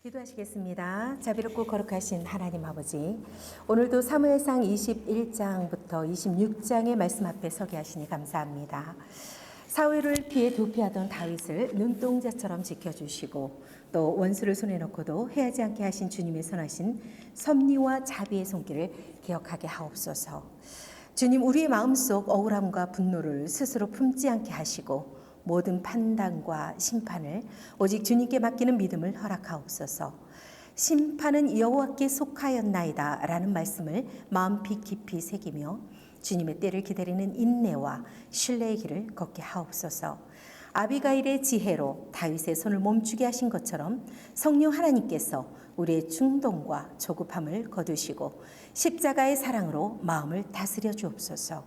기도하시겠습니다. 자비롭고 거룩하신 하나님 아버지, 오늘도 사무엘상 21장부터 26장의 말씀 앞에 서게 하시니 감사합니다. 사울을 피해 도피하던 다윗을 눈동자처럼 지켜주시고 또 원수를 손에 넣고도 해하지 않게 하신 주님의 선하신 섭리와 자비의 손길을 기억하게 하옵소서. 주님, 우리의 마음속 억울함과 분노를 스스로 품지 않게 하시고 모든 판단과 심판을 오직 주님께 맡기는 믿음을 허락하옵소서. 심판은 여호와께 속하였나이다 라는 말씀을 마음 깊이 새기며 주님의 때를 기다리는 인내와 신뢰의 길을 걷게 하옵소서. 아비가일의 지혜로 다윗의 손을 멈추게 하신 것처럼 성령 하나님께서 우리의 중동과 조급함을 거두시고 십자가의 사랑으로 마음을 다스려 주옵소서.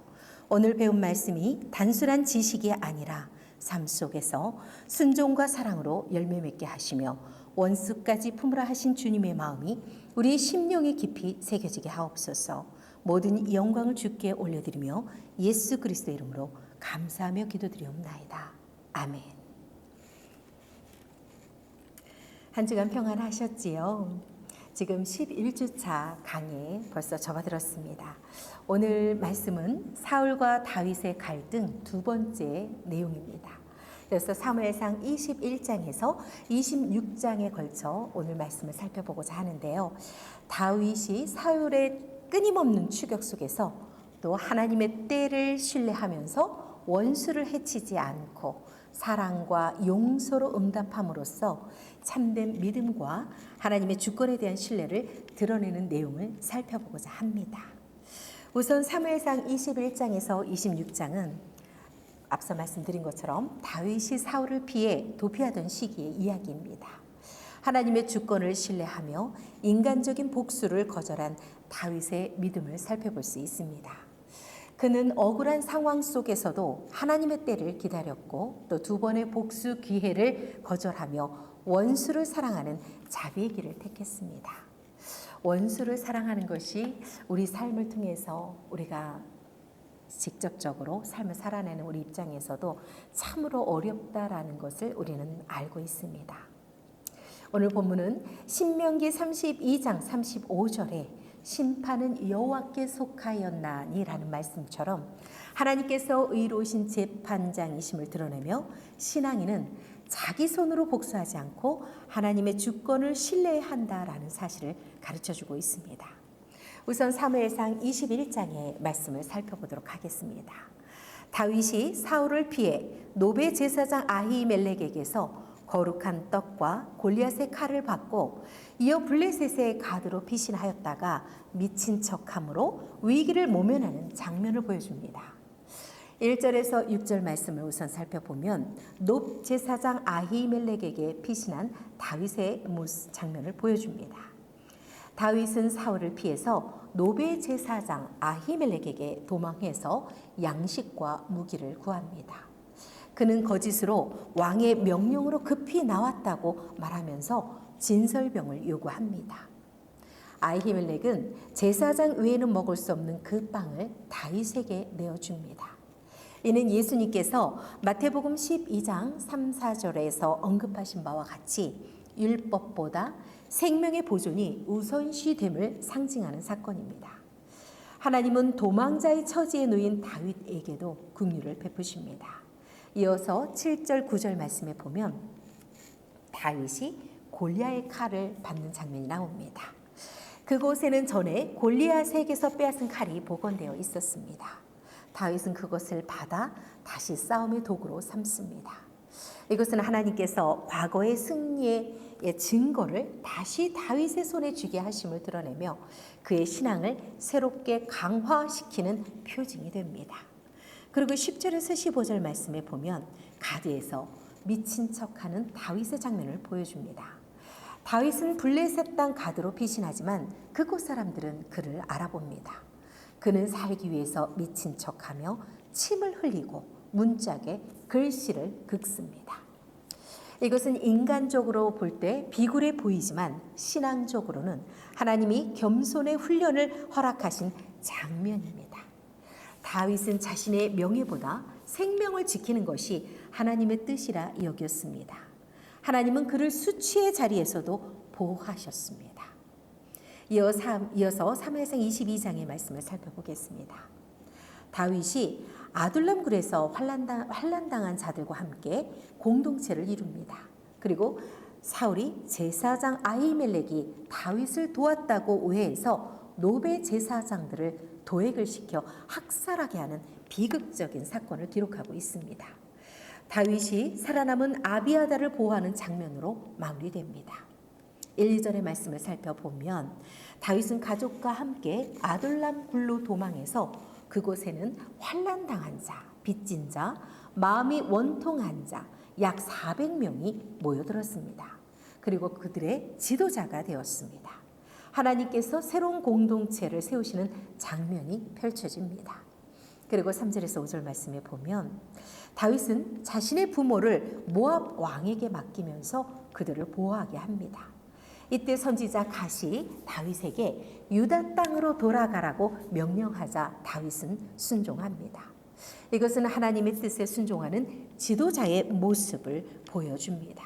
오늘 배운 말씀이 단순한 지식이 아니라 삶 속에서 순종과 사랑으로 열매 맺게 하시며 원수까지 품으라 하신 주님의 마음이 우리의 심령에 깊이 새겨지게 하옵소서. 모든 영광을 주께 올려드리며 예수 그리스도의 이름으로 감사하며 기도드리옵나이다. 아멘. 한 주간 평안하셨지요? 지금 11주차 강에 벌써 접어들었습니다. 오늘 말씀은 사울과 다윗의 갈등 두 번째 내용입니다. 그래서 사무엘상 21장에서 26장에 걸쳐 오늘 말씀을 살펴보고자 하는데요. 다윗이 사울의 끊임없는 추격 속에서 또 하나님의 때를 신뢰하면서 원수를 해치지 않고 사랑과 용서로 응답함으로써 참된 믿음과 하나님의 주권에 대한 신뢰를 드러내는 내용을 살펴보고자 합니다. 우선 사무엘상 21장에서 26장은 앞서 말씀드린 것처럼 다윗이 사울을 피해 도피하던 시기의 이야기입니다. 하나님의 주권을 신뢰하며 인간적인 복수를 거절한 다윗의 믿음을 살펴볼 수 있습니다. 그는 억울한 상황 속에서도 하나님의 때를 기다렸고 또 두 번의 복수 기회를 거절하며 원수를 사랑하는 자비의 길을 택했습니다. 원수를 사랑하는 것이 우리 삶을 통해서 우리가 직접적으로 삶을 살아내는 우리 입장에서도 참으로 어렵다라는 것을 우리는 알고 있습니다. 오늘 본문은 신명기 32장 35절에 심판은 여호와께 속하였나니라는 말씀처럼 하나님께서 의로우신 재판장이심을 드러내며 신앙인은 자기 손으로 복수하지 않고 하나님의 주권을 신뢰한다라는 사실을 가르쳐주고 있습니다. 우선 사무엘상 21장의 말씀을 살펴보도록 하겠습니다. 다윗이 사울을 피해 노베 제사장 아히멜렉에게서 거룩한 떡과 골리앗의 칼을 받고 이어 블레셋의 가드로 피신하였다가 미친 척함으로 위기를 모면하는 장면을 보여줍니다. 1절에서 6절 말씀을 우선 살펴보면 노 제사장 아히멜렉에게 피신한 다윗의 장면을 보여줍니다. 다윗은 사울을 피해서 노베 제사장 아히멜렉에게 도망해서 양식과 무기를 구합니다. 그는 거짓으로 왕의 명령으로 급히 나왔다고 말하면서 진설병을 요구합니다. 아히멜렉은 제사장 외에는 먹을 수 없는 그 빵을 다윗에게 내어줍니다. 이는 예수님께서 마태복음 12장 3, 4절에서 언급하신 바와 같이 율법보다 생명의 보존이 우선시됨을 상징하는 사건입니다. 하나님은 도망자의 처지에 놓인 다윗에게도 긍휼을 베푸십니다. 이어서 7절 9절 말씀에 보면 다윗이 골리앗의 칼을 받는 장면이 나옵니다. 그곳에는 전에 골리앗에게서 빼앗은 칼이 보관되어 있었습니다. 다윗은 그것을 받아 다시 싸움의 도구로 삼습니다. 이것은 하나님께서 과거의 승리의 증거를 다시 다윗의 손에 쥐게 하심을 드러내며 그의 신앙을 새롭게 강화시키는 표징이 됩니다. 그리고 10절에서 15절 말씀에 보면 가드에서 미친 척하는 다윗의 장면을 보여줍니다. 다윗은 블레셋 땅 가드로 피신하지만 그곳 사람들은 그를 알아봅니다. 그는 살기 위해서 미친 척하며 침을 흘리고 문짝에 글씨를 긋습니다. 이것은 인간적으로 볼 때 비굴해 보이지만 신앙적으로는 하나님이 겸손의 훈련을 허락하신 장면입니다. 다윗은 자신의 명예보다 생명을 지키는 것이 하나님의 뜻이라 여겼습니다. 하나님은 그를 수치의 자리에서도 보호하셨습니다. 이어서 사무엘상 22장의 말씀을 살펴보겠습니다. 다윗이 아둘람 굴에서 환난당한 자들과 함께 공동체를 이룹니다. 그리고 사울이 제사장 아히멜렉이 다윗을 도왔다고 오해해서 노베 제사장들을 도액을 시켜 학살하게 하는 비극적인 사건을 기록하고 있습니다. 다윗이 살아남은 아비아다를 보호하는 장면으로 마무리됩니다. 1, 2절의 말씀을 살펴보면 다윗은 가족과 함께 아둘람 굴로 도망해서 그곳에는 환난당한 자, 빚진 자, 마음이 원통한 자 약 400명이 모여들었습니다. 그리고 그들의 지도자가 되었습니다. 하나님께서 새로운 공동체를 세우시는 장면이 펼쳐집니다. 그리고 3절에서 5절 말씀에 보면 다윗은 자신의 부모를 모압 왕에게 맡기면서 그들을 보호하게 합니다. 이때 선지자 갓이 다윗에게 유다 땅으로 돌아가라고 명령하자 다윗은 순종합니다. 이것은 하나님의 뜻에 순종하는 지도자의 모습을 보여줍니다.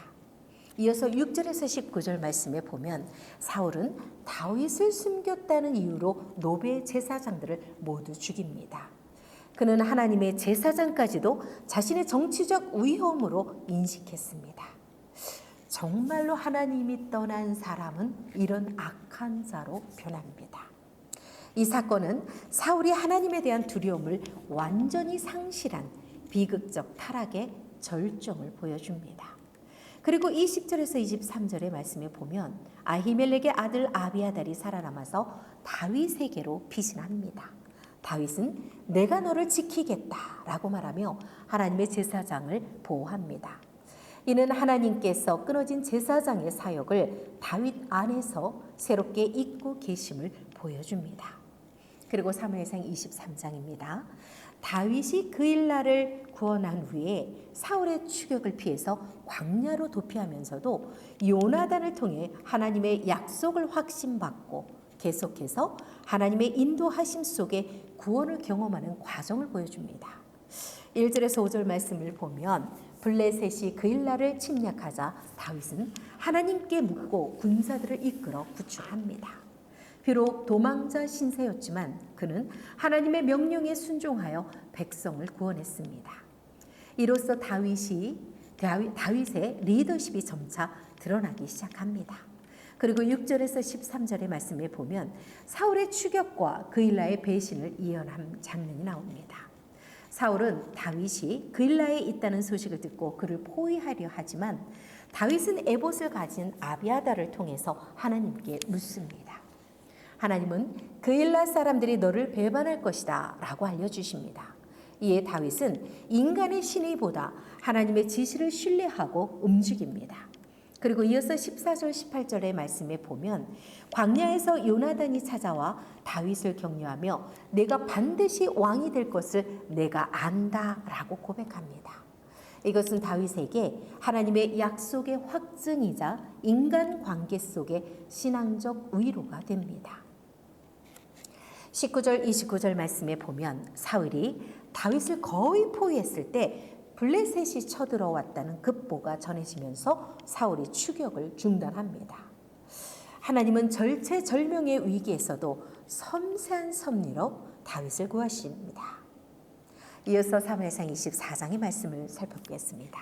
이어서 6절에서 19절 말씀에 보면 사울은 다윗을 숨겼다는 이유로 노베 제사장들을 모두 죽입니다. 그는 하나님의 제사장까지도 자신의 정치적 위험으로 인식했습니다. 정말로 하나님이 떠난 사람은 이런 악한 자로 변합니다. 이 사건은 사울이 하나님에 대한 두려움을 완전히 상실한 비극적 타락의 절정을 보여줍니다. 그리고 20절에서 23절의 말씀에 보면 아히멜렉의 아들 아비아달이 살아남아서 다윗에게로 피신합니다. 다윗은 내가 너를 지키겠다라고 말하며 하나님의 제사장을 보호합니다. 이는 하나님께서 끊어진 제사장의 사역을 다윗 안에서 새롭게 잇고 계심을 보여줍니다. 그리고 사무엘상 23장입니다. 다윗이 그일라를 구원한 후에 사울의 추격을 피해서 광야로 도피하면서도 요나단을 통해 하나님의 약속을 확신받고 계속해서 하나님의 인도하심 속에 구원을 경험하는 과정을 보여줍니다. 1절에서 5절 말씀을 보면 블레셋이 그일라를 침략하자 다윗은 하나님께 묻고 군사들을 이끌어 구출합니다. 비록 도망자 신세였지만 그는 하나님의 명령에 순종하여 백성을 구원했습니다. 이로써 다윗의 리더십이 점차 드러나기 시작합니다. 그리고 6절에서 13절의 말씀에 보면 사울의 추격과 그일라의 배신을 예언한 장면이 나옵니다. 사울은 다윗이 그일라에 있다는 소식을 듣고 그를 포위하려 하지만 다윗은 에봇을 가진 아비아다를 통해서 하나님께 묻습니다. 하나님은 그일라 사람들이 너를 배반할 것이다 라고 알려주십니다. 이에 다윗은 인간의 신의보다 하나님의 지시를 신뢰하고 움직입니다. 그리고 이어서 14절 18절의 말씀에 보면 광야에서 요나단이 찾아와 다윗을 격려하며 내가 반드시 왕이 될 것을 내가 안다 라고 고백합니다. 이것은 다윗에게 하나님의 약속의 확증이자 인간관계 속의 신앙적 위로가 됩니다. 19절 29절 말씀에 보면 사울이 다윗을 거의 포위했을 때 블레셋이 쳐들어왔다는 급보가 전해지면서 사울이 추격을 중단합니다. 하나님은 절체절명의 위기에서도 섬세한 섭리로 다윗을 구하십니다. 이어서 사무엘상 24장의 말씀을 살펴보겠습니다.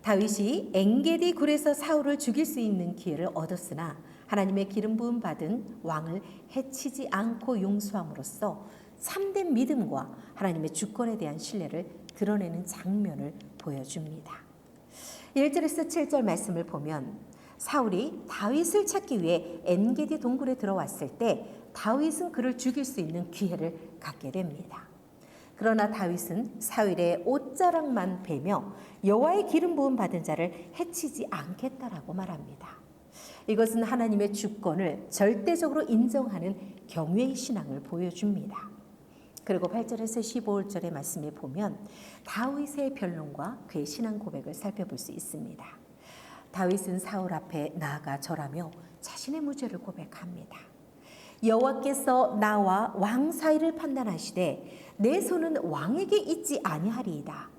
다윗이 엔게디 굴에서 사울을 죽일 수 있는 기회를 얻었으나 하나님의 기름 부음 받은 왕을 해치지 않고 용서함으로써 참된 믿음과 하나님의 주권에 대한 신뢰를 드러내는 장면을 보여줍니다. 1절에서 7절 말씀을 보면 사울이 다윗을 찾기 위해 엔게디 동굴에 들어왔을 때 다윗은 그를 죽일 수 있는 기회를 갖게 됩니다. 그러나 다윗은 사울의 옷자락만 베며 여호와의 기름 부음 받은 자를 해치지 않겠다라고 말합니다. 이것은 하나님의 주권을 절대적으로 인정하는 경외의 신앙을 보여줍니다. 그리고 8절에서 15절의 말씀에 보면 다윗의 변론과 그의 신앙 고백을 살펴볼 수 있습니다. 다윗은 사울 앞에 나아가 절하며 자신의 무죄를 고백합니다. 여호와께서 나와 왕 사이를 판단하시되 내 손은 왕에게 있지 아니하리이다.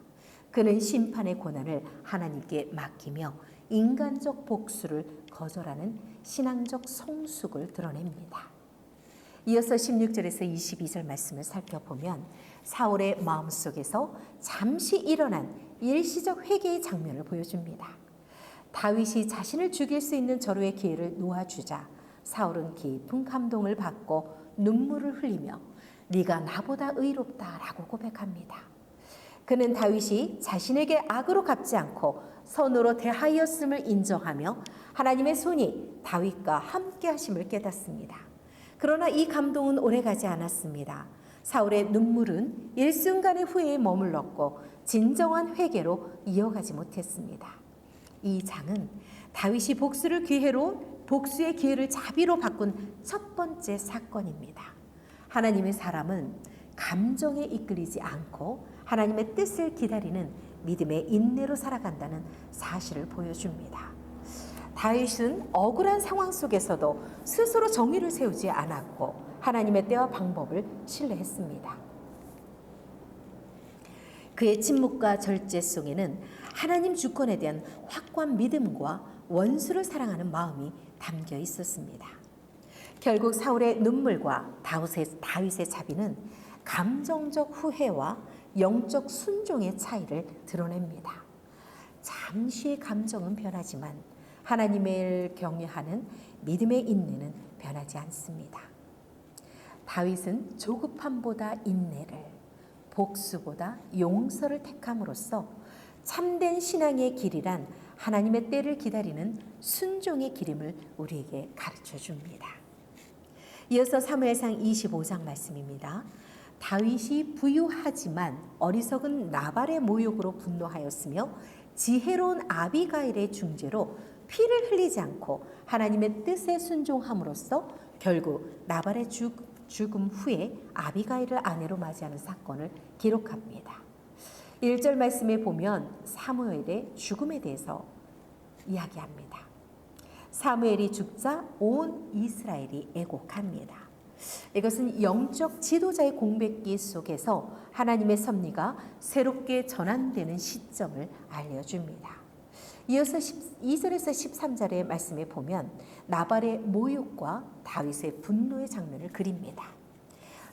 그는 심판의 고난을 하나님께 맡기며 인간적 복수를 거절하는 신앙적 성숙을 드러냅니다. 이어서 16절에서 22절 말씀을 살펴보면 사울의 마음속에서 잠시 일어난 일시적 회개의 장면을 보여줍니다. 다윗이 자신을 죽일 수 있는 절호의 기회를 놓아주자 사울은 깊은 감동을 받고 눈물을 흘리며 네가 나보다 의롭다라고 고백합니다. 그는 다윗이 자신에게 악으로 갚지 않고 선으로 대하였음을 인정하며 하나님의 손이 다윗과 함께 하심을 깨닫습니다. 그러나 이 감동은 오래가지 않았습니다. 사울의 눈물은 일순간의 후회에 머물렀고 진정한 회개로 이어가지 못했습니다. 이 장은 다윗이 복수의 기회를 자비로 바꾼 첫 번째 사건입니다. 하나님의 사람은 감정에 이끌리지 않고 하나님의 뜻을 기다리는 믿음의 인내로 살아간다는 사실을 보여줍니다. 다윗은 억울한 상황 속에서도 스스로 정의를 세우지 않았고 하나님의 때와 방법을 신뢰했습니다. 그의 침묵과 절제 속에는 하나님 주권에 대한 확고한 믿음과 원수를 사랑하는 마음이 담겨 있었습니다. 결국 사울의 눈물과 다윗의 자비는 감정적 후회와 영적 순종의 차이를 드러냅니다. 잠시의 감정은 변하지만 하나님을 경외하는 믿음의 인내는 변하지 않습니다. 다윗은 조급함보다 인내를, 복수보다 용서를 택함으로써 참된 신앙의 길이란 하나님의 때를 기다리는 순종의 길임을 우리에게 가르쳐 줍니다. 이어서 사무엘상 25장 말씀입니다. 다윗이 부유하지만 어리석은 나발의 모욕으로 분노하였으며 지혜로운 아비가일의 중재로 피를 흘리지 않고 하나님의 뜻에 순종함으로써 결국 나발의 죽음 후에 아비가일을 아내로 맞이하는 사건을 기록합니다. 1절 말씀에 보면 사무엘의 죽음에 대해서 이야기합니다. 사무엘이 죽자 온 이스라엘이 애곡합니다. 이것은 영적 지도자의 공백기 속에서 하나님의 섭리가 새롭게 전환되는 시점을 알려줍니다. 이어서 2절에서 13절의 말씀에 보면 나발의 모욕과 다윗의 분노의 장면을 그립니다.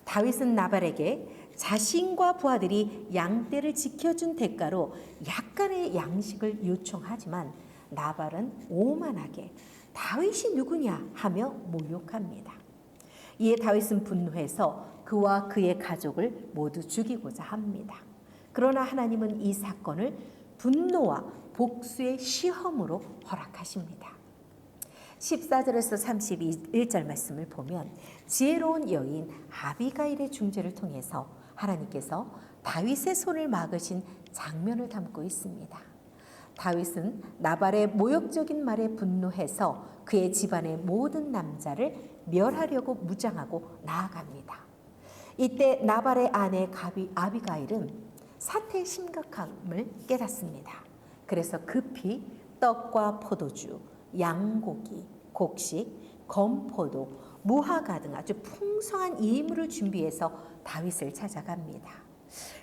다윗은 나발에게 자신과 부하들이 양떼를 지켜준 대가로 약간의 양식을 요청하지만 나발은 오만하게 다윗이 누구냐 하며 모욕합니다. 이에 다윗은 분노해서 그와 그의 가족을 모두 죽이고자 합니다. 그러나 하나님은 이 사건을 분노와 복수의 시험으로 허락하십니다. 14절에서 31절 말씀을 보면 지혜로운 여인 아비가일의 중재를 통해서 하나님께서 다윗의 손을 막으신 장면을 담고 있습니다. 다윗은 나발의 모욕적인 말에 분노해서 그의 집안의 모든 남자를 멸하려고 무장하고 나아갑니다. 이때 나발의 아내 아비가일은 사태의 심각함을 깨닫습니다. 그래서 급히 떡과 포도주, 양고기, 곡식, 건포도, 무화과 등 아주 풍성한 예물을 준비해서 다윗을 찾아갑니다.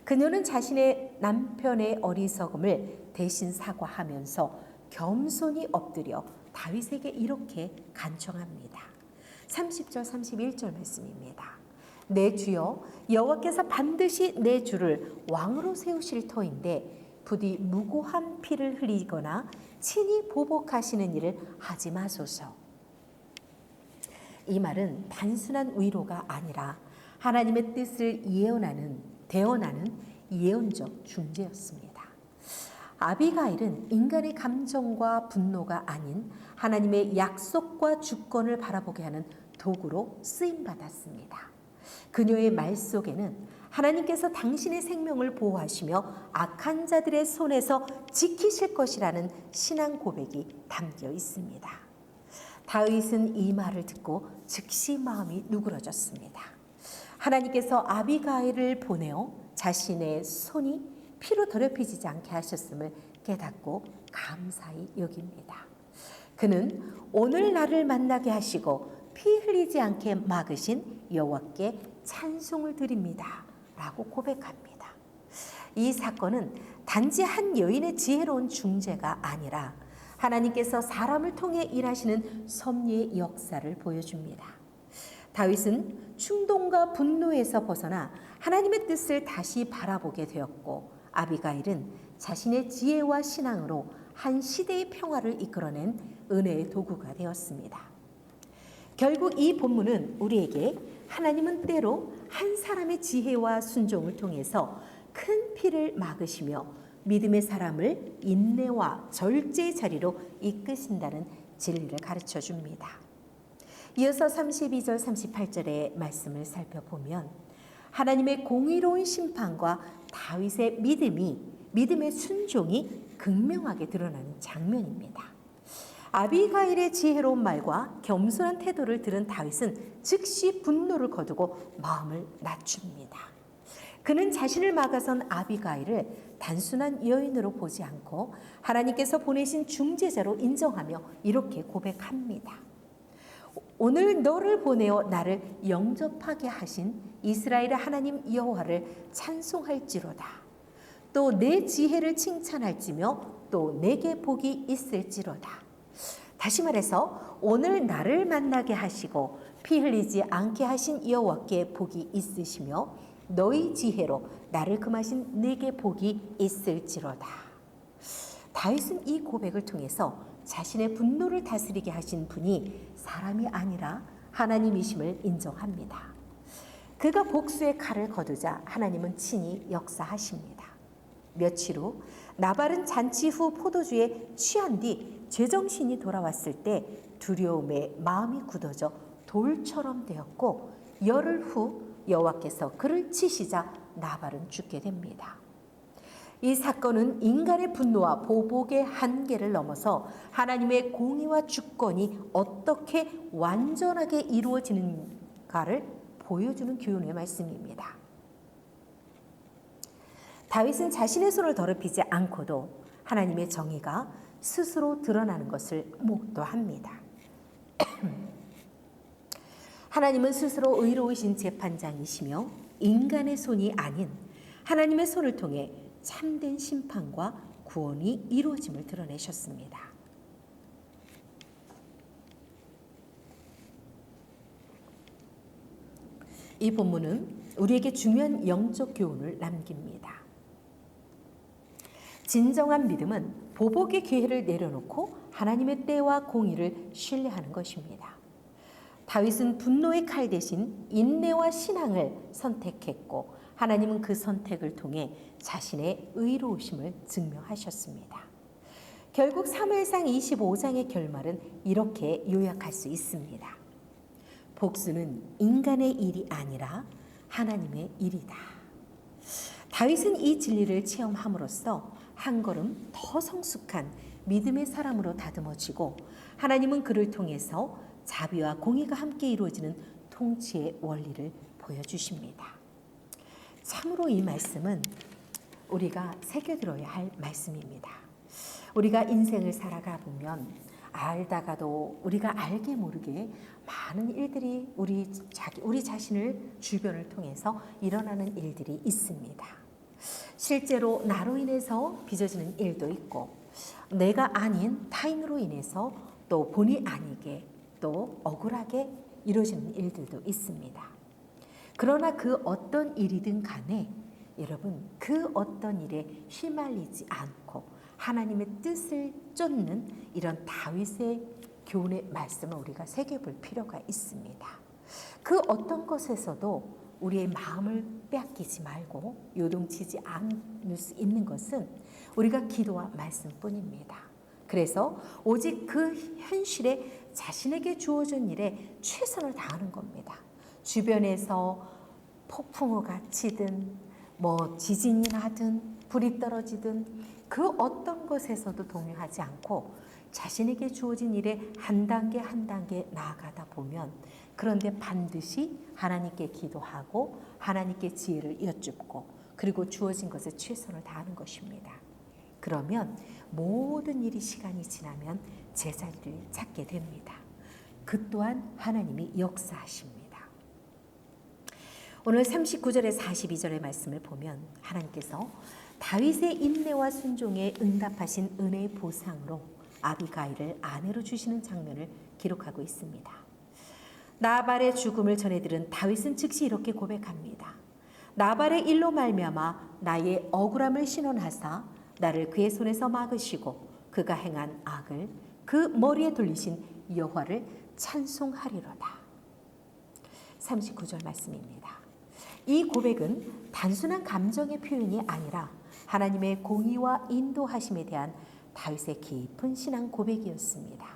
그녀는 자신의 남편의 어리석음을 대신 사과하면서 겸손히 엎드려 다윗에게 이렇게 간청합니다. 30절 31절 말씀입니다. 내 주여 여호와께서 반드시 내 주를 왕으로 세우실 터인데 부디 무고한 피를 흘리거나 친히 보복하시는 일을 하지 마소서. 이 말은 단순한 위로가 아니라 하나님의 뜻을 대언하는 예언적 중재였습니다. 아비가일은 인간의 감정과 분노가 아닌 하나님의 약속과 주권을 바라보게 하는 도구로 쓰임받았습니다. 그녀의 말 속에는 하나님께서 당신의 생명을 보호하시며 악한 자들의 손에서 지키실 것이라는 신앙 고백이 담겨 있습니다. 다윗은 이 말을 듣고 즉시 마음이 누그러졌습니다. 하나님께서 아비가일을 보내어 자신의 손이 피로 더럽혀지지 않게 하셨음을 깨닫고 감사히 여깁니다. 그는 오늘 나를 만나게 하시고 피 흘리지 않게 막으신 여호와께 찬송을 드립니다 라고 고백합니다. 이 사건은 단지 한 여인의 지혜로운 중재가 아니라 하나님께서 사람을 통해 일하시는 섭리의 역사를 보여줍니다. 다윗은 충동과 분노에서 벗어나 하나님의 뜻을 다시 바라보게 되었고, 아비가일은 자신의 지혜와 신앙으로 한 시대의 평화를 이끌어낸 은혜의 도구가 되었습니다. 결국 이 본문은 우리에게 하나님은 때로 한 사람의 지혜와 순종을 통해서 큰 피를 막으시며 믿음의 사람을 인내와 절제의 자리로 이끄신다는 진리를 가르쳐 줍니다. 이어서 32절 38절의 말씀을 살펴보면 하나님의 공의로운 심판과 다윗의 믿음의 순종이 극명하게 드러나는 장면입니다. 아비가일의 지혜로운 말과 겸손한 태도를 들은 다윗은 즉시 분노를 거두고 마음을 낮춥니다. 그는 자신을 막아선 아비가일을 단순한 여인으로 보지 않고 하나님께서 보내신 중재자로 인정하며 이렇게 고백합니다. 오늘 너를 보내어 나를 영접하게 하신 이스라엘의 하나님 여호와를 찬송할지로다. 또 내 지혜를 칭찬할지며 또 내게 복이 있을지로다. 다시 말해서 오늘 나를 만나게 하시고 피 흘리지 않게 하신 여호와께 복이 있으시며 너희 지혜로 나를 금하신 내게 복이 있을지로다. 다윗은 이 고백을 통해서 자신의 분노를 다스리게 하신 분이 사람이 아니라 하나님이심을 인정합니다. 그가 복수의 칼을 거두자 하나님은 친히 역사하십니다. 며칠 후 나발은 잔치 후 포도주에 취한 뒤 제정신이 돌아왔을 때 두려움에 마음이 굳어져 돌처럼 되었고, 열흘 후 여호와께서 그를 치시자 나발은 죽게 됩니다. 이 사건은 인간의 분노와 보복의 한계를 넘어서 하나님의 공의와 주권이 어떻게 완전하게 이루어지는가를 보여주는 교훈의 말씀입니다. 다윗은 자신의 손을 더럽히지 않고도 하나님의 정의가 스스로 드러나는 것을 목도합니다. 하나님은 스스로 의로우신 재판장이시며 인간의 손이 아닌 하나님의 손을 통해 참된 심판과 구원이 이루어짐을 드러내셨습니다. 이 본문은 우리에게 중요한 영적 교훈을 남깁니다. 진정한 믿음은 보복의 기회를 내려놓고 하나님의 때와 공의를 신뢰하는 것입니다. 다윗은 분노의 칼 대신 인내와 신앙을 선택했고, 하나님은 그 선택을 통해 자신의 의로우심을 증명하셨습니다. 결국 사무엘상 25장의 결말은 이렇게 요약할 수 있습니다. 복수는 인간의 일이 아니라 하나님의 일이다. 다윗은 이 진리를 체험함으로써 한 걸음 더 성숙한 믿음의 사람으로 다듬어지고, 하나님은 그를 통해서 자비와 공의가 함께 이루어지는 통치의 원리를 보여주십니다. 참으로 이 말씀은 우리가 새겨들어야 할 말씀입니다. 우리가 인생을 살아가 보면 알다가도 우리가 알게 모르게 많은 일들이 우리 자신을 주변을 통해서 일어나는 일들이 있습니다. 실제로 나로 인해서 빚어지는 일도 있고, 내가 아닌 타인으로 인해서 또 본의 아니게 또 억울하게 이루어지는 일들도 있습니다. 그러나 그 어떤 일이든 간에 여러분, 그 어떤 일에 휘말리지 않고 하나님의 뜻을 쫓는 이런 다윗의 교훈의 말씀을 우리가 새겨볼 필요가 있습니다. 그 어떤 것에서도 우리의 마음을 빼앗기지 말고 요동치지 않을 수 있는 것은 우리가 기도와 말씀뿐입니다. 그래서 오직 그 현실에 자신에게 주어진 일에 최선을 다하는 겁니다. 주변에서 폭풍우가 치든 지진이 나든 불이 떨어지든 그 어떤 것에서도 동요하지 않고 자신에게 주어진 일에 한 단계 한 단계 나아가다 보면, 그런데 반드시 하나님께 기도하고 하나님께 지혜를 여쭙고 그리고 주어진 것에 최선을 다하는 것입니다. 그러면 모든 일이 시간이 지나면 제자리를 찾게 됩니다. 그 또한 하나님이 역사하십니다. 오늘 39절에 42절의 말씀을 보면 하나님께서 다윗의 인내와 순종에 응답하신 은혜의 보상으로 아비가일을 아내로 주시는 장면을 기록하고 있습니다. 나발의 죽음을 전해들은 다윗은 즉시 이렇게 고백합니다. 나발의 일로 말미암아 나의 억울함을 신원하사 나를 그의 손에서 막으시고 그가 행한 악을 그 머리에 돌리신 여호와를 찬송하리로다. 39절 말씀입니다. 이 고백은 단순한 감정의 표현이 아니라 하나님의 공의와 인도하심에 대한 다윗의 깊은 신앙 고백이었습니다.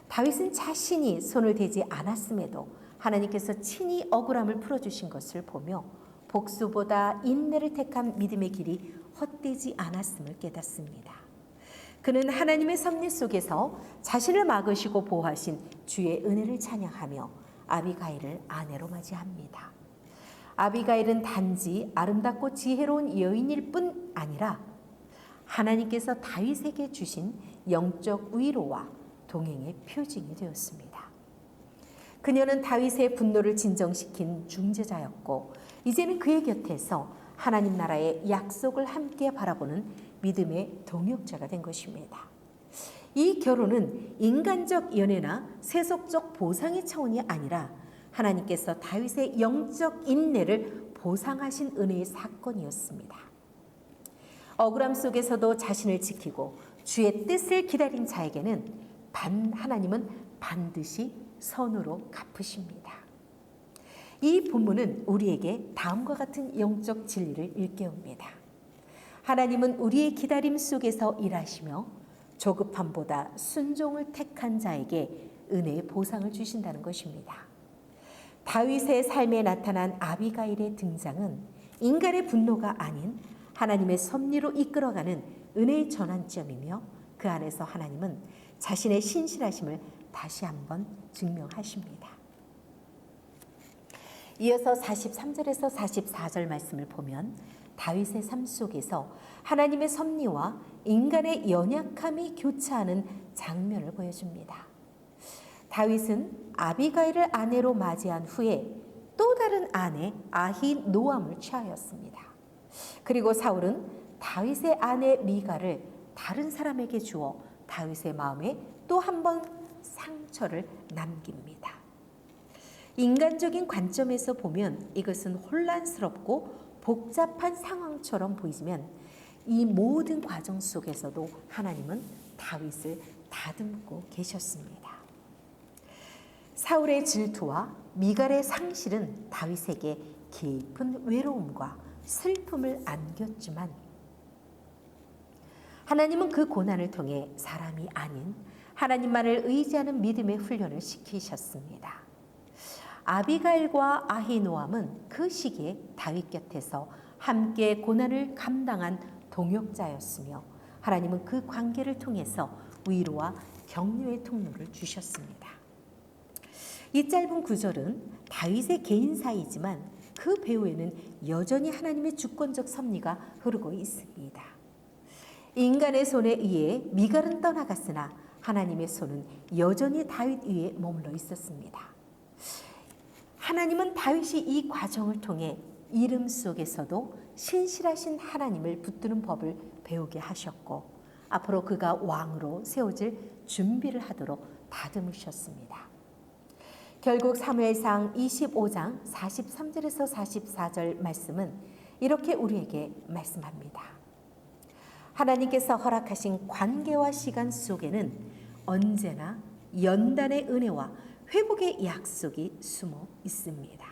다윗은 자신이 손을 대지 않았음에도 하나님께서 친히 억울함을 풀어주신 것을 보며 복수보다 인내를 택한 믿음의 길이 헛되지 않았음을 깨닫습니다. 그는 하나님의 섭리 속에서 자신을 막으시고 보호하신 주의 은혜를 찬양하며 아비가일을 아내로 맞이합니다. 아비가일은 단지 아름답고 지혜로운 여인일 뿐 아니라 하나님께서 다윗에게 주신 영적 위로와 동행의 표징이 되었습니다. 그녀는 다윗의 분노를 진정시킨 중재자였고 이제는 그의 곁에서 하나님 나라의 약속을 함께 바라보는 믿음의 동역자가 된 것입니다. 이 결혼은 인간적 연애나 세속적 보상의 차원이 아니라 하나님께서 다윗의 영적 인내를 보상하신 은혜의 사건이었습니다. 억울함 속에서도 자신을 지키고 주의 뜻을 기다린 자에게는 하나님은 반드시 선으로 갚으십니다. 이 본문은 우리에게 다음과 같은 영적 진리를 일깨웁니다. 하나님은 우리의 기다림 속에서 일하시며 조급함보다 순종을 택한 자에게 은혜의 보상을 주신다는 것입니다. 다윗의 삶에 나타난 아비가일의 등장은 인간의 분노가 아닌 하나님의 섭리로 이끌어가는 은혜의 전환점이며 그 안에서 하나님은 자신의 신실하심을 다시 한번 증명하십니다. 이어서 43절에서 44절 말씀을 보면 다윗의 삶 속에서 하나님의 섭리와 인간의 연약함이 교차하는 장면을 보여줍니다. 다윗은 아비가일을 아내로 맞이한 후에 또 다른 아내 아히노암을 취하였습니다. 그리고 사울은 다윗의 아내 미갈을 다른 사람에게 주어 다윗의 마음에 또 한 번 상처를 남깁니다. 인간적인 관점에서 보면 이것은 혼란스럽고 복잡한 상황처럼 보이지만 이 모든 과정 속에서도 하나님은 다윗을 다듬고 계셨습니다. 사울의 질투와 미갈의 상실은 다윗에게 깊은 외로움과 슬픔을 안겼지만 하나님은 그 고난을 통해 사람이 아닌 하나님만을 의지하는 믿음의 훈련을 시키셨습니다. 아비가일과 아히노암은 그 시기에 다윗 곁에서 함께 고난을 감당한 동역자였으며 하나님은 그 관계를 통해서 위로와 격려의 통로를 주셨습니다. 이 짧은 구절은 다윗의 개인사이지만 그 배후에는 여전히 하나님의 주권적 섭리가 흐르고 있습니다. 인간의 손에 의해 미갈은 떠나갔으나 하나님의 손은 여전히 다윗 위에 머물러 있었습니다. 하나님은 다윗이 이 과정을 통해 이름 속에서도 신실하신 하나님을 붙드는 법을 배우게 하셨고 앞으로 그가 왕으로 세워질 준비를 하도록 다듬으셨습니다. 결국 사무엘상 25장 43절에서 44절 말씀은 이렇게 우리에게 말씀합니다. 하나님께서 허락하신 관계와 시간 속에는 언제나 연단의 은혜와 회복의 약속이 숨어 있습니다.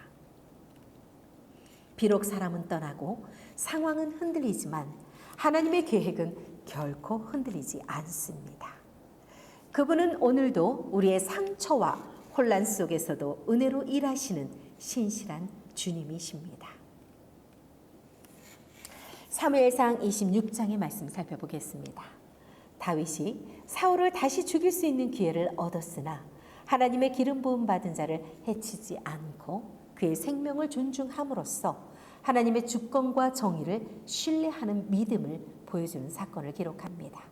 비록 사람은 떠나고 상황은 흔들리지만 하나님의 계획은 결코 흔들리지 않습니다. 그분은 오늘도 우리의 상처와 혼란 속에서도 은혜로 일하시는 신실한 주님이십니다. 사무엘상 26장의 말씀 살펴보겠습니다. 다윗이 사울을 다시 죽일 수 있는 기회를 얻었으나 하나님의 기름 부음 받은 자를 해치지 않고 그의 생명을 존중함으로써 하나님의 주권과 정의를 신뢰하는 믿음을 보여주는 사건을 기록합니다.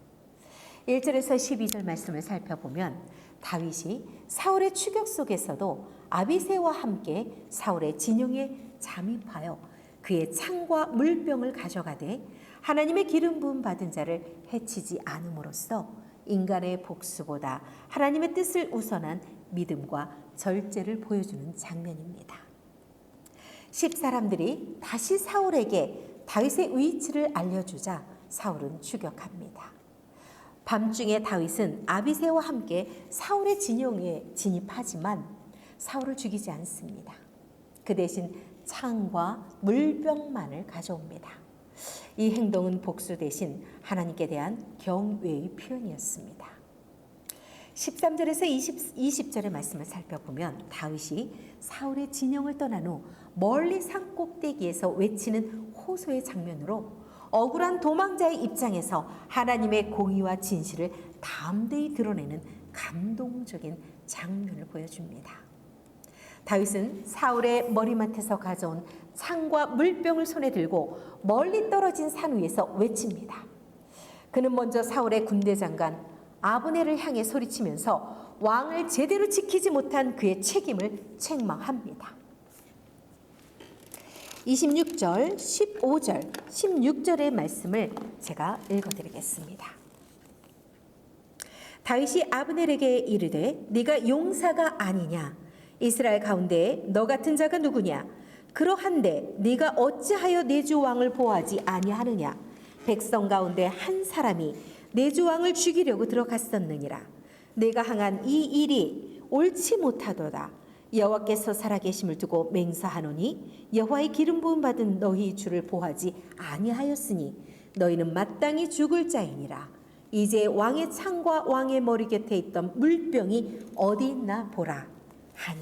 1절에서 12절 말씀을 살펴보면 다윗이 사울의 추격 속에서도 아비새와 함께 사울의 진영에 잠입하여 그의 창과 물병을 가져가되 하나님의 기름 부음 받은 자를 해치지 않음으로써 인간의 복수보다 하나님의 뜻을 우선한 믿음과 절제를 보여주는 장면입니다. 10사람들이 다시 사울에게 다윗의 위치를 알려주자 사울은 추격합니다. 밤중에 다윗은 아비새와 함께 사울의 진영에 진입하지만 사울을 죽이지 않습니다. 그 대신 창과 물병만을 가져옵니다. 이 행동은 복수 대신 하나님께 대한 경외의 표현이었습니다. 13절에서 20절의 말씀을 살펴보면 다윗이 사울의 진영을 떠난 후 멀리 산 꼭대기에서 외치는 호소의 장면으로 억울한 도망자의 입장에서 하나님의 공의와 진실을 담대히 드러내는 감동적인 장면을 보여줍니다. 다윗은 사울의 머리맡에서 가져온 창과 물병을 손에 들고 멀리 떨어진 산 위에서 외칩니다. 그는 먼저 사울의 군대 장관 아브넬을 향해 소리치면서 왕을 제대로 지키지 못한 그의 책임을 책망합니다. 26절, 15절, 16절의 말씀을 제가 읽어드리겠습니다. 다윗이 아브넬에게 이르되 네가 용사가 아니냐? 이스라엘 가운데 너 같은 자가 누구냐? 그러한데 네가 어찌하여 내 주 왕을 보호하지 아니하느냐? 백성 가운데 한 사람이 내 주 왕을 죽이려고 들어갔었느니라. 내가 행한 이 일이 옳지 못하도다. 여호와께서 살아계심을 두고 맹세하노니 여호와의 기름 부음 받은 너희 주를 보호하지 아니하였으니 너희는 마땅히 죽을 자이니라. 이제 왕의 창과 왕의 머리 곁에 있던 물병이 어디 있나 보라 하니.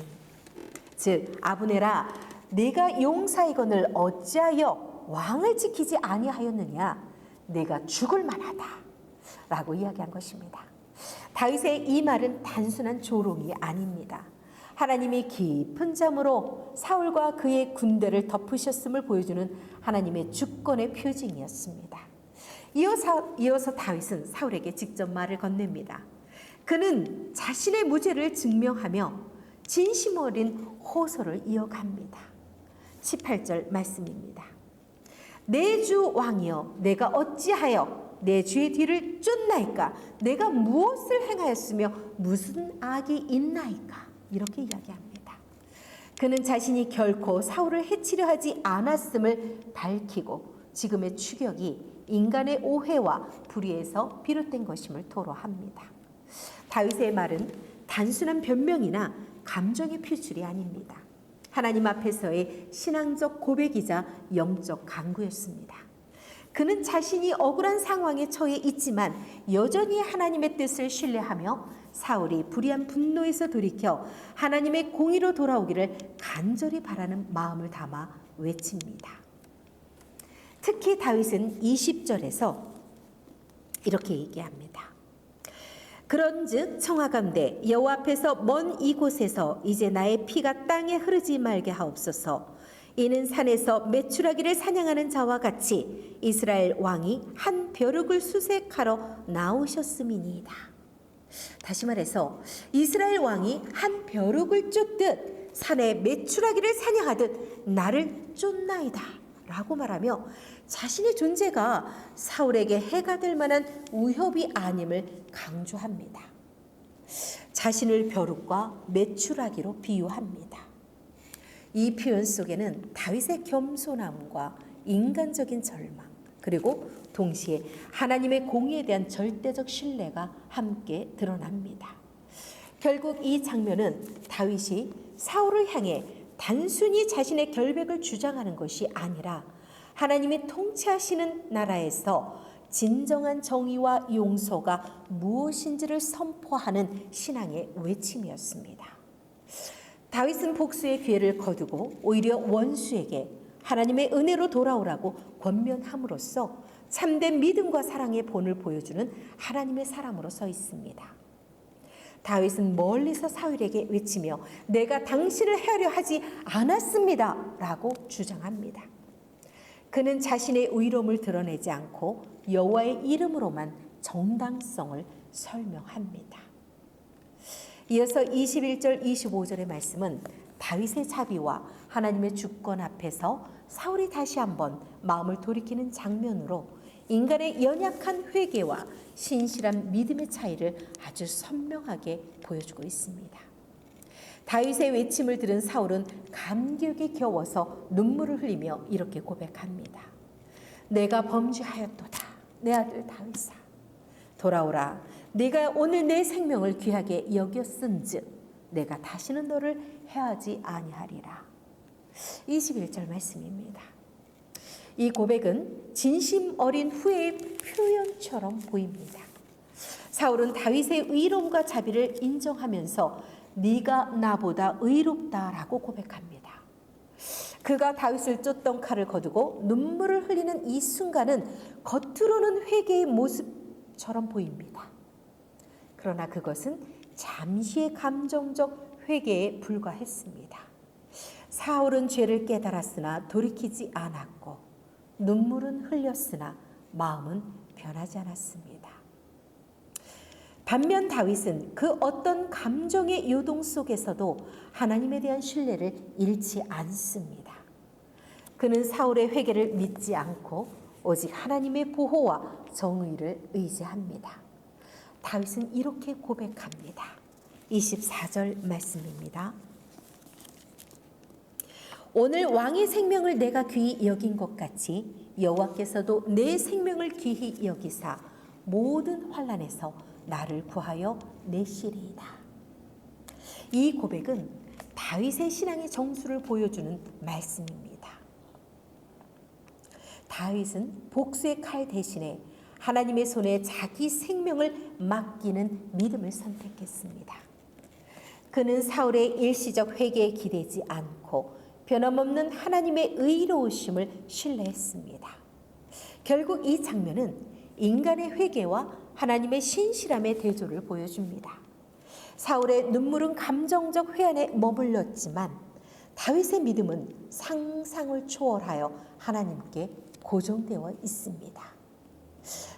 즉 아브넬아, 네가 용사이거늘 어찌하여 왕을 지키지 아니하였느냐? 네가 죽을 만하다 라고 이야기한 것입니다. 다윗의 이 말은 단순한 조롱이 아닙니다. 하나님이 깊은 잠으로 사울과 그의 군대를 덮으셨음을 보여주는 하나님의 주권의 표징이었습니다. 이어서 다윗은 사울에게 직접 말을 건넵니다. 그는 자신의 무죄를 증명하며 진심 어린 호소를 이어갑니다. 18절 말씀입니다. 내 주 왕이여, 내가 어찌하여 내 주의 뒤를 쫓나이까? 내가 무엇을 행하였으며 무슨 악이 있나이까? 이렇게 이야기합니다. 그는 자신이 결코 사울을 해치려 하지 않았음을 밝히고 지금의 추격이 인간의 오해와 불의에서 비롯된 것임을 토로합니다. 다윗의 말은 단순한 변명이나 감정의 표출이 아닙니다. 하나님 앞에서의 신앙적 고백이자 영적 간구였습니다. 그는 자신이 억울한 상황에 처해 있지만 여전히 하나님의 뜻을 신뢰하며 사울이 불의한 분노에서 돌이켜 하나님의 공의로 돌아오기를 간절히 바라는 마음을 담아 외칩니다. 특히 다윗은 20절에서 이렇게 얘기합니다. 그런즉 청하건대 여호와 앞에서 먼 이곳에서 이제 나의 피가 땅에 흐르지 말게 하옵소서. 이는 산에서 메추라기를 사냥하는 자와 같이 이스라엘 왕이 한 벼룩을 수색하러 나오셨음이니이다. 다시 말해서 이스라엘 왕이 한 벼룩을 쫓듯 산에 메추라기를 사냥하듯 나를 쫓나이다 라고 말하며 자신의 존재가 사울에게 해가 될 만한 위협이 아님을 강조합니다. 자신을 벼룩과 메추라기로 비유합니다. 이 표현 속에는 다윗의 겸손함과 인간적인 절망, 그리고 동시에 하나님의 공의에 대한 절대적 신뢰가 함께 드러납니다. 결국 이 장면은 다윗이 사울을 향해 단순히 자신의 결백을 주장하는 것이 아니라 하나님이 통치하시는 나라에서 진정한 정의와 용서가 무엇인지를 선포하는 신앙의 외침이었습니다. 다윗은 복수의 기회를 거두고 오히려 원수에게 하나님의 은혜로 돌아오라고 권면함으로써 참된 믿음과 사랑의 본을 보여주는 하나님의 사람으로 서 있습니다. 다윗은 멀리서 사울에게 외치며 내가 당신을 해하려 하지 않았습니다 라고 주장합니다. 그는 자신의 의로움을 드러내지 않고 여호와의 이름으로만 정당성을 설명합니다. 이어서 21절 25절의 말씀은 다윗의 자비와 하나님의 주권 앞에서 사울이 다시 한번 마음을 돌이키는 장면으로 인간의 연약한 회개와 신실한 믿음의 차이를 아주 선명하게 보여주고 있습니다. 다윗의 외침을 들은 사울은 감격에 겨워서 눈물을 흘리며 이렇게 고백합니다. 내가 범죄하였도다. 내 아들 다윗아, 돌아오라. 네가 오늘 내 생명을 귀하게 여겼은즉 내가 다시는 너를 해하지 아니하리라. 21절 말씀입니다. 이 고백은 진심 어린 후회의 표현처럼 보입니다. 사울은 다윗의 의로움과 자비를 인정하면서 네가 나보다 의롭다라고 고백합니다. 그가 다윗을 쫓던 칼을 거두고 눈물을 흘리는 이 순간은 겉으로는 회개의 모습처럼 보입니다. 그러나 그것은 잠시의 감정적 회개에 불과했습니다. 사울은 죄를 깨달았으나 돌이키지 않았고 눈물은 흘렸으나 마음은 변하지 않았습니다. 반면 다윗은 그 어떤 감정의 요동 속에서도 하나님에 대한 신뢰를 잃지 않습니다. 그는 사울의 회개를 믿지 않고 오직 하나님의 보호와 정의를 의지합니다. 다윗은 이렇게 고백합니다. 24절 말씀입니다. 오늘 왕의 생명을 내가 귀히 여긴 것 같이 여호와께서도 내 생명을 귀히 여기사 모든 환난에서 나를 구하여 내시리이다. 이 고백은 다윗의 신앙의 정수를 보여주는 말씀입니다. 다윗은 복수의 칼 대신에 하나님의 손에 자기 생명을 맡기는 믿음을 선택했습니다. 그는 사울의 일시적 회개에 기대지 않고 변함없는 하나님의 의로우심을 신뢰했습니다. 결국 이 장면은 인간의 회개와 하나님의 신실함의 대조를 보여줍니다. 사울의 눈물은 감정적 회한에 머물렀지만 다윗의 믿음은 상상을 초월하여 하나님께 고정되어 있습니다.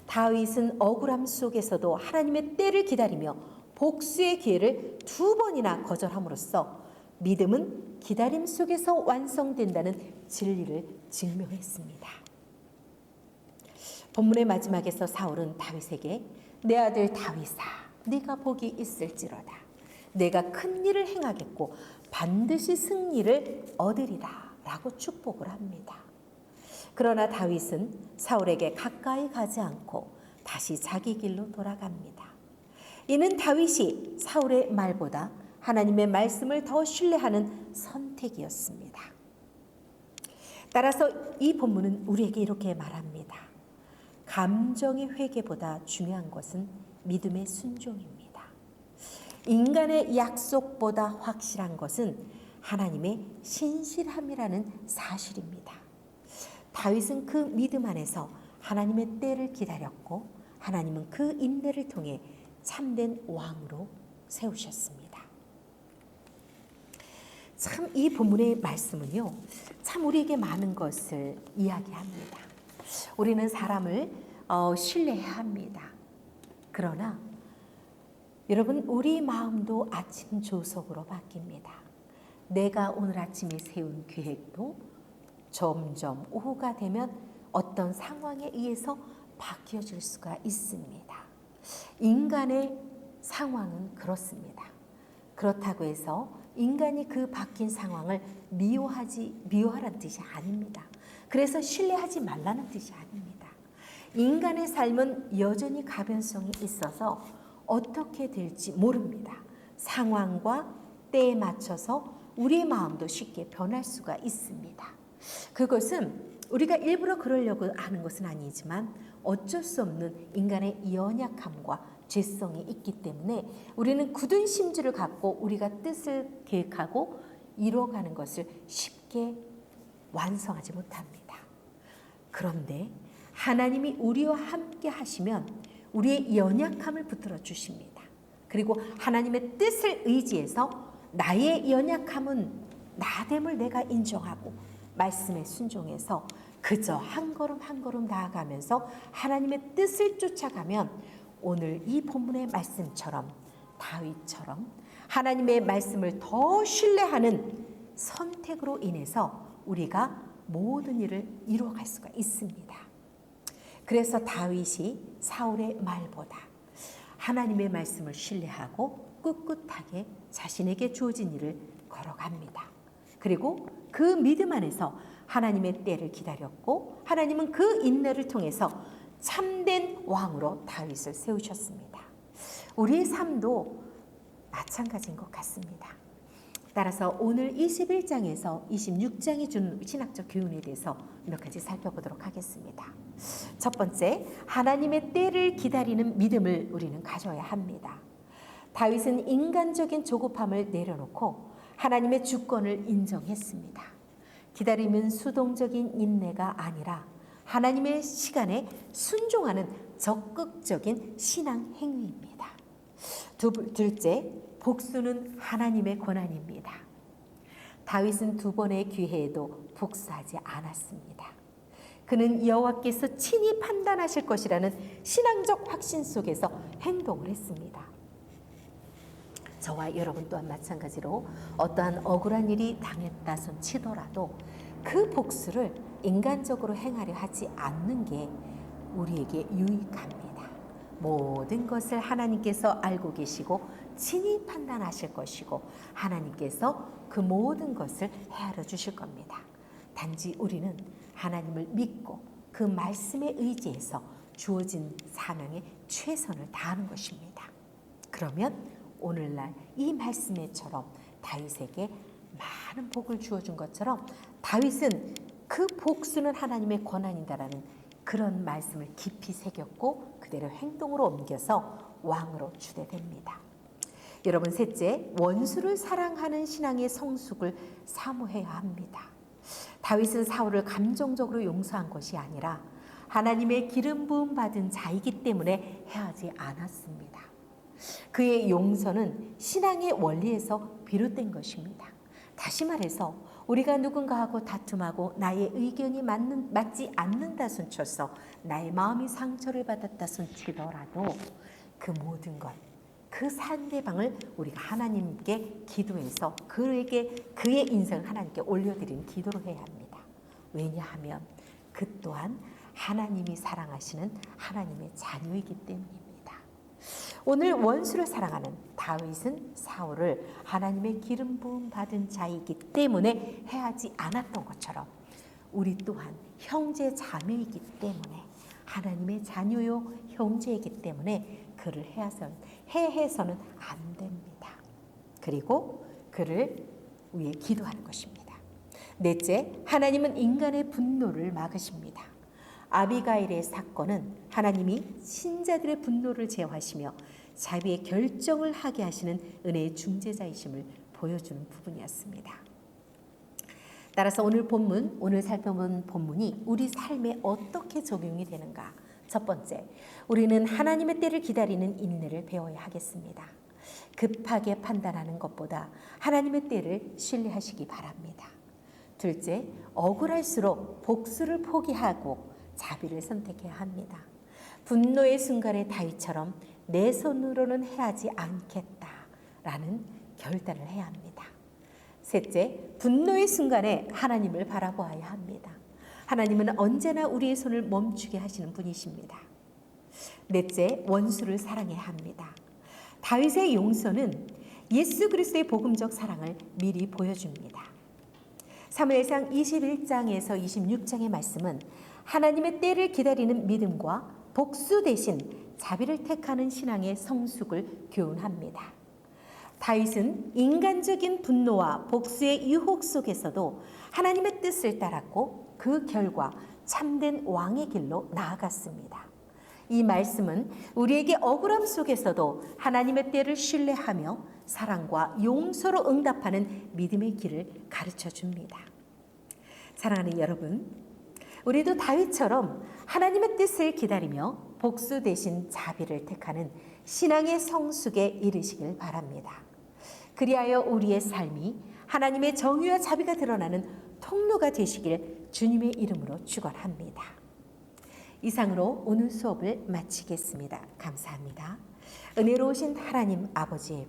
다윗은 억울함 속에서도 하나님의 때를 기다리며 복수의 기회를 2번이나 거절함으로써 믿음은 기다림 속에서 완성된다는 진리를 증명했습니다. 본문의 마지막에서 사울은 다윗에게 내 아들 다윗아, 네가 복이 있을지로다. 내가 큰 일을 행하겠고 반드시 승리를 얻으리라 라고 축복을 합니다. 그러나 다윗은 사울에게 가까이 가지 않고 다시 자기 길로 돌아갑니다. 이는 다윗이 사울의 말보다 하나님의 말씀을 더 신뢰하는 선택이었습니다. 따라서 이 본문은 우리에게 이렇게 말합니다. 감정의 회개보다 중요한 것은 믿음의 순종입니다. 인간의 약속보다 확실한 것은 하나님의 신실함이라는 사실입니다. 다윗은 그 믿음 안에서 하나님의 때를 기다렸고 하나님은 그 인내를 통해 참된 왕으로 세우셨습니다. 참 이 본문의 말씀은요, 참 우리에게 많은 것을 이야기합니다. 우리는 사람을 신뢰해야 합니다. 그러나 여러분, 우리 마음도 아침 조석으로 바뀝니다. 내가 오늘 아침에 세운 계획도 점점 오후가 되면 어떤 상황에 의해서 바뀌어질 수가 있습니다. 인간의 상황은 그렇습니다. 그렇다고 해서 인간이 그 바뀐 상황을 미워하라는 뜻이 아닙니다. 그래서 신뢰하지 말라는 뜻이 아닙니다. 인간의 삶은 여전히 가변성이 있어서 어떻게 될지 모릅니다. 상황과 때에 맞춰서 우리의 마음도 쉽게 변할 수가 있습니다. 그것은 우리가 일부러 그러려고 하는 것은 아니지만 어쩔 수 없는 인간의 연약함과 죄성이 있기 때문에 우리는 굳은 심지를 갖고 우리가 뜻을 계획하고 이루어가는 것을 쉽게 완성하지 못합니다. 그런데 하나님이 우리와 함께 하시면 우리의 연약함을 붙들어 주십니다. 그리고 하나님의 뜻을 의지해서 나의 연약함은 나됨을 내가 인정하고 말씀에 순종해서 그저 한 걸음 한 걸음 나아가면서 하나님의 뜻을 쫓아가면 오늘 이 본문의 말씀처럼 다윗처럼 하나님의 말씀을 더 신뢰하는 선택으로 인해서 우리가 모든 일을 이루어갈 수가 있습니다. 그래서 다윗이 사울의 말보다 하나님의 말씀을 신뢰하고 꿋꿋하게 자신에게 주어진 일을 걸어갑니다. 그리고 그 믿음 안에서 하나님의 때를 기다렸고 하나님은 그 인내를 통해서 참된 왕으로 다윗을 세우셨습니다. 우리의 삶도 마찬가지인 것 같습니다. 따라서 오늘 21장에서 26장이 주는 신학적 교훈에 대해서 몇 가지 살펴보도록 하겠습니다. 첫 번째, 하나님의 때를 기다리는 믿음을 우리는 가져야 합니다. 다윗은 인간적인 조급함을 내려놓고 하나님의 주권을 인정했습니다. 기다림은 수동적인 인내가 아니라 하나님의 시간에 순종하는 적극적인 신앙 행위입니다. 둘째, 복수는 하나님의 권한입니다. 다윗은 2번의 기회에도 복수하지 않았습니다. 그는 여호와께서 친히 판단하실 것이라는 신앙적 확신 속에서 행동을 했습니다. 저와 여러분 또한 마찬가지로 어떠한 억울한 일이 당했다 손 치더라도 그 복수를 인간적으로 행하려 하지 않는 게 우리에게 유익합니다. 모든 것을 하나님께서 알고 계시고 친히 판단하실 것이고 하나님께서 그 모든 것을 헤아려 주실 겁니다. 단지 우리는 하나님을 믿고 그 말씀에 의지해서 주어진 사명에 최선을 다하는 것입니다. 그러면 오늘날 이 말씀에처럼 다윗에게 많은 복을 주어준 것처럼 다윗은 그 복수는 하나님의 권한이다라는 그런 말씀을 깊이 새겼고 그대로 행동으로 옮겨서 왕으로 추대됩니다. 여러분, 셋째, 원수를 사랑하는 신앙의 성숙을 사모해야 합니다. 다윗은 사울을 감정적으로 용서한 것이 아니라 하나님의 기름 부음 받은 자이기 때문에 해하지 않았습니다. 그의 용서는 신앙의 원리에서 비롯된 것입니다. 다시 말해서 우리가 누군가하고 다툼하고 나의 의견이 맞지 않는다 손쳐서 나의 마음이 상처를 받았다 손치더라도 그 모든 것, 그 상대방을 우리가 하나님께 기도해서 그의 인생을 하나님께 올려드리는 기도를 해야 합니다. 왜냐하면 그 또한 하나님이 사랑하시는 하나님의 자녀이기 때문입니다. 오늘 원수를 사랑하는 다윗은 사울을 하나님의 기름 부음 받은 자이기 때문에 해하지 않았던 것처럼 우리 또한 형제 자매이기 때문에 하나님의 자녀요 형제이기 때문에 그를 해해서는 안 됩니다. 그리고 그를 위해 기도하는 것입니다. 넷째, 하나님은 인간의 분노를 막으십니다. 아비가일의 사건은 하나님이 신자들의 분노를 제어하시며 자비의 결정을 하게 하시는 은혜의 중재자이심을 보여주는 부분이었습니다. 따라서 오늘 살펴본 본문이 우리 삶에 어떻게 적용이 되는가? 첫 번째, 우리는 하나님의 때를 기다리는 인내를 배워야 하겠습니다. 급하게 판단하는 것보다 하나님의 때를 신뢰하시기 바랍니다. 둘째, 억울할수록 복수를 포기하고 자비를 선택해야 합니다. 분노의 순간에 다윗처럼 내 손으로는 해하지 않겠다라는 결단을 해야 합니다. 셋째, 분노의 순간에 하나님을 바라보아야 합니다. 하나님은 언제나 우리의 손을 멈추게 하시는 분이십니다. 넷째, 원수를 사랑해야 합니다. 다윗의 용서는 예수 그리스도의 복음적 사랑을 미리 보여줍니다. 사무엘상 21장에서 26장의 말씀은 하나님의 때를 기다리는 믿음과 복수 대신 자비를 택하는 신앙의 성숙을 교훈합니다. 다윗은 인간적인 분노와 복수의 유혹 속에서도 하나님의 뜻을 따랐고 그 결과 참된 왕의 길로 나아갔습니다. 이 말씀은 우리에게 억울함 속에서도 하나님의 때를 신뢰하며 사랑과 용서로 응답하는 믿음의 길을 가르쳐 줍니다. 사랑하는 여러분, 우리도 다윗처럼 하나님의 뜻을 기다리며 복수 대신 자비를 택하는 신앙의 성숙에 이르시길 바랍니다. 그리하여 우리의 삶이 하나님의 정의와 자비가 드러나는 통로가 되시길 주님의 이름으로 축원합니다. 이상으로 오늘 수업을 마치겠습니다. 감사합니다. 은혜로우신 하나님 아버지,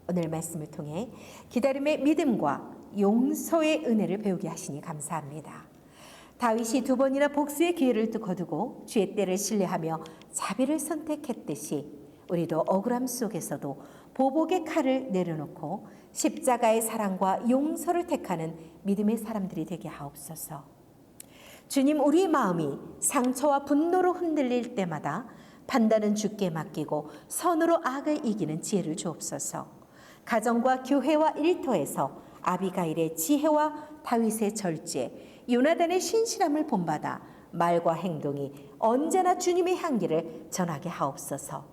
오늘 말씀을 통해 기다림의 믿음과 용서의 은혜를 배우게 하시니 감사합니다. 다윗이 두 번이나 복수의 기회를 거두고 주의 때를 신뢰하며 자비를 선택했듯이 우리도 억울함 속에서도 보복의 칼을 내려놓고 십자가의 사랑과 용서를 택하는 믿음의 사람들이 되게 하옵소서. 주님, 우리 마음이 상처와 분노로 흔들릴 때마다 판단은 주께 맡기고 선으로 악을 이기는 지혜를 주옵소서. 가정과 교회와 일터에서 아비가일의 지혜와 다윗의 절제, 요나단의 신실함을 본받아 말과 행동이 언제나 주님의 향기를 전하게 하옵소서.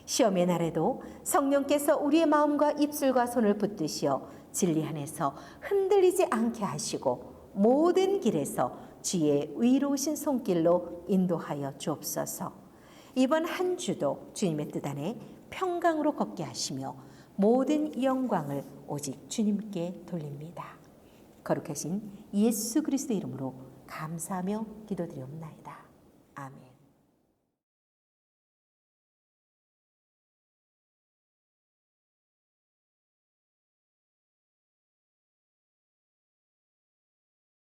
시험의 날에도 성령께서 우리의 마음과 입술과 손을 붙드시어 진리 안에서 흔들리지 않게 하시고 모든 길에서 주의 의로우신 손길로 인도하여 주옵소서. 이번 한 주도 주님의 뜻 안에 평강으로 걷게 하시며 모든 영광을 오직 주님께 돌립니다. 거룩하신 예수 그리스도 이름으로 감사하며 기도드리옵나이다. 아멘.